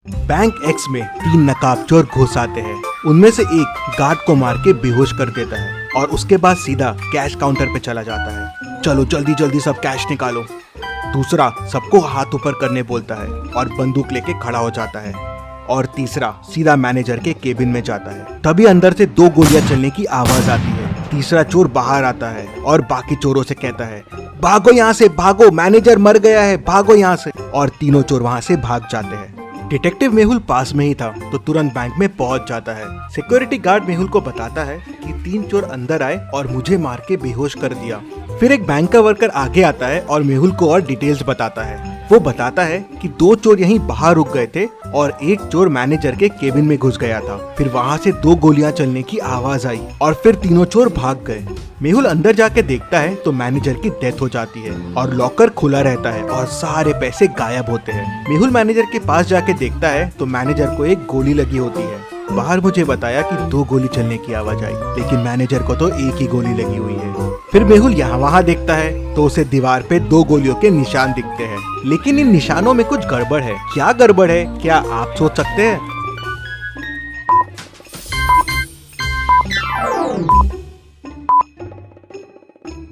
Bank x में 3 नकाबचोर घुस आते हैं। उनमें से एक गार्ड को मार के बेहोश कर देता है और उसके बाद सीधा कैश काउंटर पे चला जाता है। चलो जल्दी जल्दी सब कैश निकालो। दूसरा सबको हाथ ऊपर करने बोलता है और बंदूक लेके खड़ा हो जाता है। और तीसरा सीधा मैनेजर के केबिन में जाता है। तभी अंदर से 2 गोलियां चलने की आवाज आती है। तीसरा चोर बाहर आता है और बाकी चोरों से कहता है, भागो यहाँ से, भागो, मैनेजर मर गया है, भागो यहाँ से। और तीनों चोर वहाँ से भाग जाते हैं। डिटेक्टिव मेहुल पास में ही था तो तुरंत बैंक में पहुंच जाता है। सिक्योरिटी गार्ड मेहुल को बताता है कि 3 चोर अंदर आए और मुझे मार के बेहोश कर दिया। फिर एक बैंक का वर्कर आगे आता है और मेहुल को और डिटेल्स बताता है। वो बताता है कि 2 चोर यहीं बाहर रुक गए थे और एक चोर मैनेजर के केबिन में घुस गया था। फिर वहाँ से 2 गोलियां चलने की आवाज आई और फिर तीनों चोर भाग गए। मेहुल अंदर जाके देखता है तो मैनेजर की डेथ हो जाती है और लॉकर खुला रहता है और सारे पैसे गायब होते हैं। मेहुल मैनेजर के पास जाके देखता है तो मैनेजर को एक गोली लगी होती है। बाहर मुझे बताया कि 2 गोली चलने की आवाज आई, लेकिन मैनेजर को तो एक ही गोली लगी हुई है। फिर मेहुल यहाँ वहाँ देखता है तो उसे दीवार पे 2 गोलियों के निशान दिखते हैं, लेकिन इन निशानों में कुछ गड़बड़ है। क्या गड़बड़ है, क्या आप सोच सकते हैं?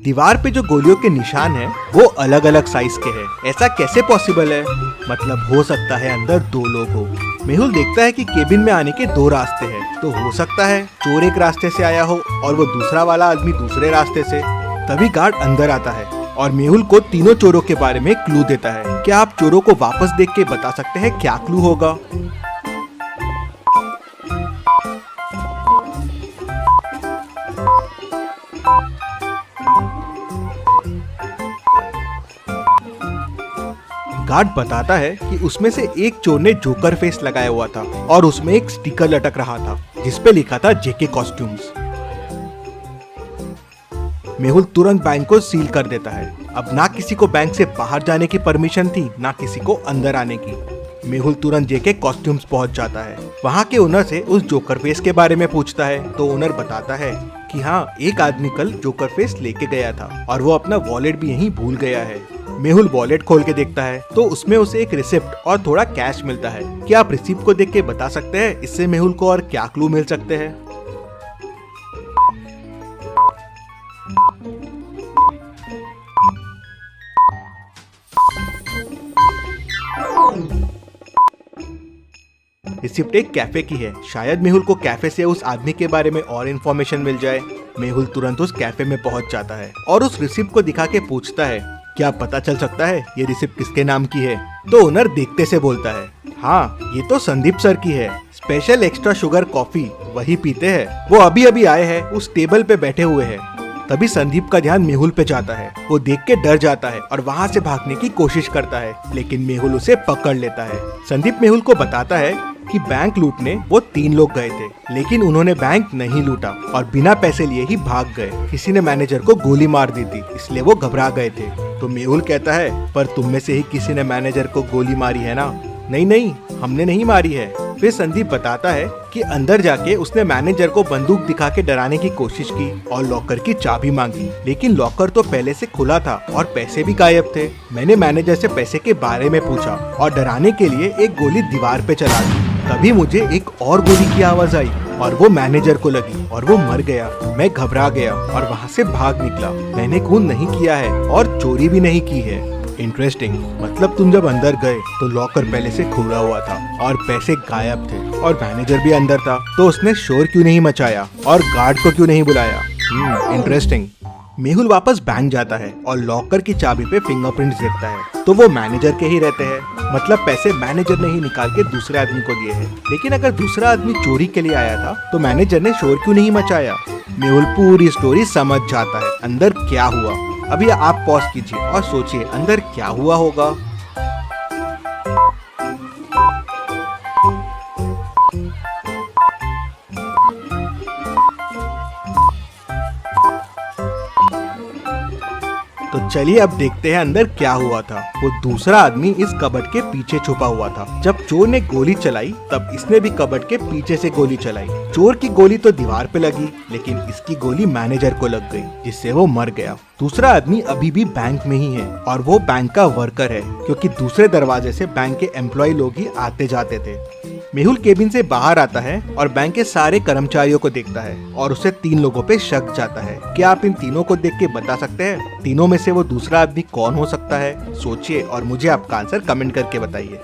दीवार पे जो गोलियों के निशान हैं, वो अलग अलग साइज के हैं। ऐसा कैसे पॉसिबल है? मतलब हो सकता है अंदर 2 लोग हो। मेहुल देखता है कि केबिन में आने के 2 रास्ते हैं, तो हो सकता है चोर एक रास्ते से आया हो और वो दूसरा वाला आदमी दूसरे रास्ते से। तभी गार्ड अंदर आता है और मेहुल को तीनों चोरों के बारे में क्लू देता है। क्या आप चोरों को वापस देख के बता सकते हैं क्या क्लू होगा? गार्ड बताता है कि उसमें से एक चोर ने जोकर फेस लगाया हुआ था और उसमें एक स्टिकर लटक रहा था जिसपे लिखा था जेके कॉस्ट्यूम्स। मेहुल तुरंत बैंक को सील कर देता है। अब ना किसी को बैंक से बाहर जाने की परमिशन थी, ना किसी को अंदर आने की। मेहुल तुरंत जेके कॉस्ट्यूम्स पहुंच जाता है। वहां के ओनर से उस जोकर फेस के बारे में पूछता है तो ओनर बताता है कि हाँ, एक आदमी कल जोकर फेस लेके गया था और वो अपना वॉलेट भी यहीं भूल गया है। मेहुल वॉलेट खोल के देखता है तो उसमें उसे एक रिसिप्ट और थोड़ा कैश मिलता है। क्या आप रिसिप्ट को देख के बता सकते हैं इससे मेहुल को और क्या क्लू मिल सकते हैं? रिसिप्ट एक कैफे की है। शायद मेहुल को कैफे से उस आदमी के बारे में और इन्फॉर्मेशन मिल जाए। मेहुल तुरंत उस कैफे में पहुंच जाता है और उस रिसिप्ट को दिखा के पूछता है, क्या पता चल सकता है ये रिसिप्ट किसके नाम की है? तो ओनर देखते से बोलता है, हाँ, ये तो संदीप सर की है। स्पेशल एक्स्ट्रा शुगर कॉफी वही पीते हैं। वो अभी अभी आए हैं, उस टेबल पे बैठे हुए हैं। तभी संदीप का ध्यान मेहुल पे जाता है। वो देख के डर जाता है और वहाँ से भागने की कोशिश करता है, लेकिन मेहुल उसे पकड़ लेता है। संदीप मेहुल को बताता है कि बैंक लूटने वो 3 लोग गए थे, लेकिन उन्होंने बैंक नहीं लूटा और बिना पैसे लिए ही भाग गए। किसी ने मैनेजर को गोली मार दी थी, इसलिए वो घबरा गए थे। तो मेहुल कहता है, पर तुम में से ही किसी ने मैनेजर को गोली मारी है ना? नहीं नहीं, हमने नहीं मारी है। फिर संदीप बताता है कि अंदर जाके उसने मैनेजर को बंदूक दिखा के डराने की कोशिश की और लॉकर की चाबी मांगी, लेकिन लॉकर तो पहले से खुला था और पैसे भी गायब थे। मैंने मैनेजर से पैसे के बारे में पूछा और डराने के लिए एक गोली दीवार पे चला दी। तभी मुझे एक और गोली की आवाज आई और वो मैनेजर को लगी और वो मर गया। मैं घबरा गया और वहाँ से भाग निकला। मैंने खून नहीं किया है और चोरी भी नहीं की है। इंटरेस्टिंग। मतलब तुम जब अंदर गए तो लॉकर पहले से खुला हुआ था और पैसे गायब थे और मैनेजर भी अंदर था, तो उसने शोर क्यों नहीं मचाया और गार्ड को क्यों नहीं बुलाया? इंटरेस्टिंग। मेहुल वापस बैंक जाता है और लॉकर की चाबी पे फिंगरप्रिंट्स देखता है, तो वो मैनेजर के ही रहते हैं। मतलब पैसे मैनेजर ने ही निकाल के दूसरे आदमी को दिए हैं। लेकिन अगर दूसरा आदमी चोरी के लिए आया था तो मैनेजर ने शोर क्यों नहीं मचाया? मेहुल पूरी स्टोरी समझ जाता है अंदर क्या हुआ। अभी आप पॉज कीजिए और सोचिए अंदर क्या हुआ होगा। तो चलिए अब देखते हैं अंदर क्या हुआ था। वो दूसरा आदमी इस कबर्ड के पीछे छुपा हुआ था। जब चोर ने गोली चलाई तब इसने भी कबर्ड के पीछे से गोली चलाई। चोर की गोली तो दीवार पे लगी, लेकिन इसकी गोली मैनेजर को लग गई, जिससे वो मर गया। दूसरा आदमी अभी भी बैंक में ही है और वो बैंक का वर्कर है, क्योंकि दूसरे दरवाजे से बैंक के एम्प्लॉय लोग ही आते जाते थे। मेहुल केबिन से बाहर आता है और बैंक के सारे कर्मचारियों को देखता है और उसे 3 लोगों पे शक जाता है। क्या आप इन तीनों को देख के बता सकते हैं तीनों में से वो दूसरा आदमी कौन हो सकता है? सोचिए और मुझे आपका आंसर कमेंट करके बताइए।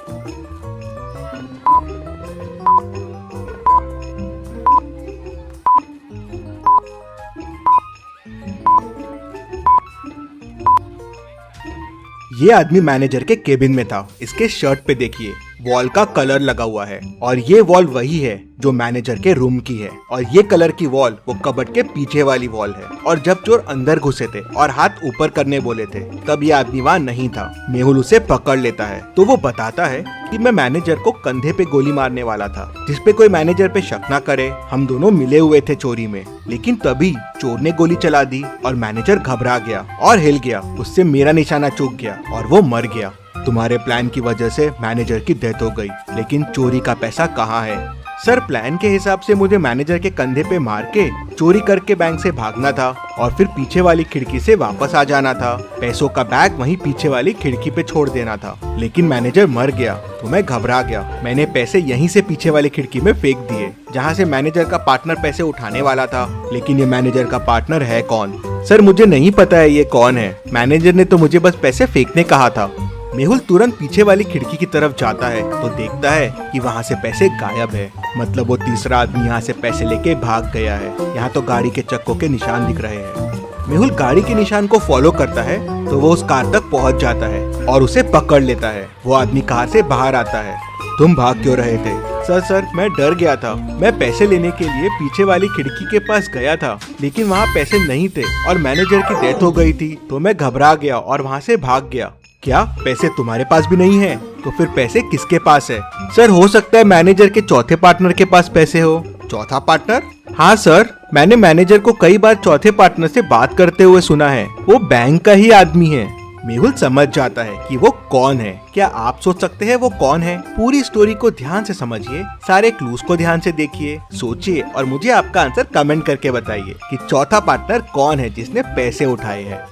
ये आदमी मैनेजर के केबिन में था। इसके शर्ट पे देखिए वॉल का कलर लगा हुआ है और ये वॉल वही है जो मैनेजर के रूम की है और ये कलर की वॉल वो कबर्ड के पीछे वाली वॉल है। और जब चोर अंदर घुसे थे और हाथ ऊपर करने बोले थे तब ये आदमी वहाँ नहीं था। मेहुल उसे पकड़ लेता है तो वो बताता है कि मैं मैनेजर को कंधे पे गोली मारने वाला था, जिसपे कोई मैनेजर पे शक ना करे। हम दोनों मिले हुए थे चोरी में, लेकिन तभी चोर ने गोली चला दी और मैनेजर घबरा गया और हिल गया। उससे मेरा निशाना चूक गया और वो मर गया। तुम्हारे प्लान की वजह से मैनेजर की डेथ हो गई, लेकिन चोरी का पैसा कहाँ है? सर, प्लान के हिसाब से मुझे मैनेजर के कंधे पे मार के चोरी करके बैंक से भागना था और फिर पीछे वाली खिड़की से वापस आ जाना था। पैसों का बैग वहीं पीछे वाली खिड़की पे छोड़ देना था, लेकिन मैनेजर मर गया तो मैं घबरा गया। मैंने पैसे यहीं से पीछे वाली खिड़की में फेंक दिए, जहाँ से मैनेजर का पार्टनर पैसे उठाने वाला था। लेकिन ये मैनेजर का पार्टनर है कौन? सर, मुझे नहीं पता है ये कौन है। मैनेजर ने तो मुझे बस पैसे फेंकने कहा था। मेहुल तुरंत पीछे वाली खिड़की की तरफ जाता है तो देखता है कि वहाँ से पैसे गायब है। मतलब वो तीसरा आदमी यहाँ से पैसे लेके भाग गया है। यहाँ तो गाड़ी के चक्कों के निशान दिख रहे हैं। मेहुल गाड़ी के निशान को फॉलो करता है तो वो उस कार तक पहुँच जाता है और उसे पकड़ लेता है। वो आदमी कार से बाहर आता है। तुम भाग क्यों रहे थे? सर, मैं डर गया था। मैं पैसे लेने के लिए पीछे वाली खिड़की के पास गया था, लेकिन वहाँ पैसे नहीं थे और मैनेजर की डेथ हो गई थी, तो मैं घबरा गया और वहाँ से भाग गया। क्या पैसे तुम्हारे पास भी नहीं है? तो फिर पैसे किसके पास है? सर, हो सकता है मैनेजर के चौथे पार्टनर के पास पैसे हो। चौथा पार्टनर? हाँ सर, मैंने मैनेजर को कई बार चौथे पार्टनर से बात करते हुए सुना है। वो बैंक का ही आदमी है। मेहुल समझ जाता है कि वो कौन है। क्या आप सोच सकते हैं वो कौन है? पूरी स्टोरी को ध्यान से समझिए, सारे क्लूज को ध्यान से देखिए, सोचिए और मुझे आपका आंसर कमेंट करके बताइए कि चौथा पार्टनर कौन है जिसने पैसे उठाए हैं।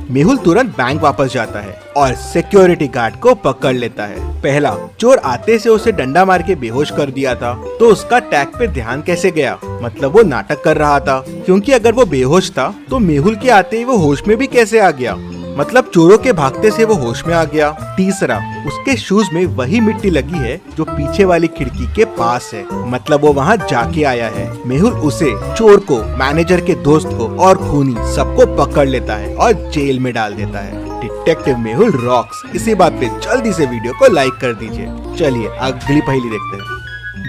मेहुल तुरंत बैंक वापस जाता है और सिक्योरिटी गार्ड को पकड़ लेता है। पहला, चोर आते से उसे डंडा मार के बेहोश कर दिया था, तो उसका टैग पे ध्यान कैसे गया? मतलब वो नाटक कर रहा था, क्योंकि अगर वो बेहोश था तो मेहुल के आते ही वो होश में भी कैसे आ गया? मतलब चोरों के भागते से वो होश में आ गया। तीसरा, उसके शूज में वही मिट्टी लगी है जो पीछे वाली खिड़की के पास है, मतलब वो वहाँ जाके आया है। मेहुल उसे, चोर को, मैनेजर के दोस्त को और खूनी सबको पकड़ लेता है और जेल में डाल देता है। Detective Mehul rocks. इसी बात पे जल्दी से वीडियो को लाइक कर दीजिए। चलिए अगली पहेली देखते हैं।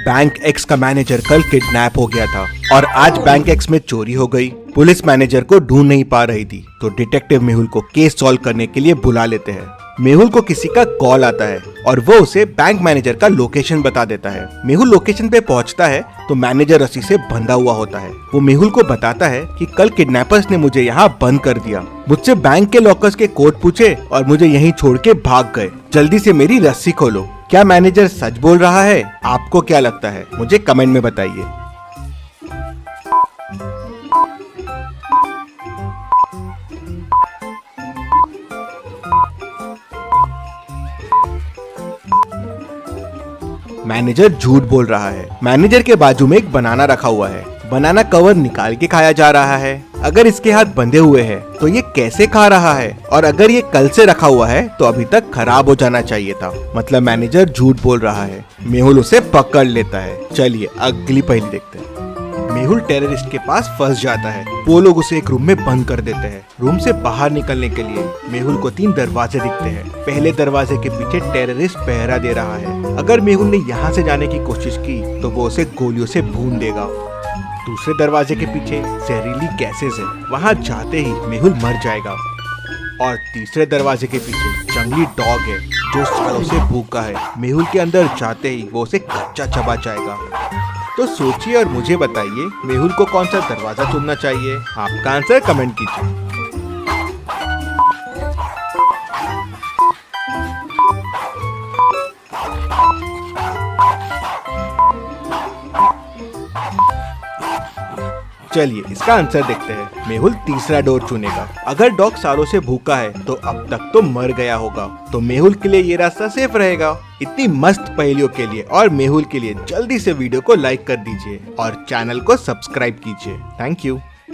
बैंक एक्स का मैनेजर कल किडनैप हो गया था और आज बैंक एक्स में चोरी हो गई। पुलिस मैनेजर को ढूंढ नहीं पा रही थी, तो डिटेक्टिव मेहुल को केस सॉल्व करने के लिए बुला लेते हैं। मेहुल को किसी का कॉल आता है और वो उसे बैंक मैनेजर का लोकेशन बता देता है। मेहुल लोकेशन पे पहुंचता है तो मैनेजर रस्सी से बंधा हुआ होता है। वो मेहुल को बताता है कि कल किडनैपर्स ने मुझे यहाँ बंद कर दिया, मुझसे बैंक के लॉकर्स के कोड पूछे और मुझे यहीं छोड़ के भाग गए। जल्दी से मेरी रस्सी खोलो। क्या मैनेजर सच बोल रहा है? आपको क्या लगता है? मुझे कमेंट में बताइए। मैनेजर झूठ बोल रहा है। मैनेजर के बाजू में एक बनाना रखा हुआ है। बनाना कवर निकाल के खाया जा रहा है। अगर इसके हाथ बंधे हुए हैं तो ये कैसे खा रहा है? और अगर ये कल से रखा हुआ है तो अभी तक खराब हो जाना चाहिए था। मतलब मैनेजर झूठ बोल रहा है। मेहुल उसे पकड़ लेता है। चलिए अगली पहेली देखते हैं। मेहुल टेररिस्ट के पास फंस जाता है। वो लोग उसे एक रूम में बंद कर देते हैं। रूम से बाहर निकलने के लिए मेहुल को 3 दरवाजे दिखते हैं। पहले दरवाजे के पीछे टेररिस्ट पहरा दे रहा है। अगर मेहुल ने यहाँ से जाने की कोशिश की तो वो उसे गोलियों से भून देगा। दूसरे दरवाजे के पीछे जहरीली गैसेस है, वहाँ जाते ही मेहुल मर जाएगा। और तीसरे दरवाजे के पीछे जंगली डॉग है जो सालों से भूखा है। मेहुल के अंदर जाते ही वो उसे कच्चा चबा जाएगा। तो सोचिए और मुझे बताइए, मेहुल को कौन सा दरवाजा चुनना चाहिए? आपका आंसर कमेंट कीजिए। चलिए इसका आंसर देखते हैं। मेहुल तीसरा डोर चुनेगा। अगर डॉग सालों से भूखा है तो अब तक तो मर गया होगा, तो मेहुल के लिए ये रास्ता सेफ रहेगा। इतनी मस्त पहेलियों के लिए और मेहुल के लिए जल्दी से वीडियो को लाइक कर दीजिए और चैनल को सब्सक्राइब कीजिए। Thank you.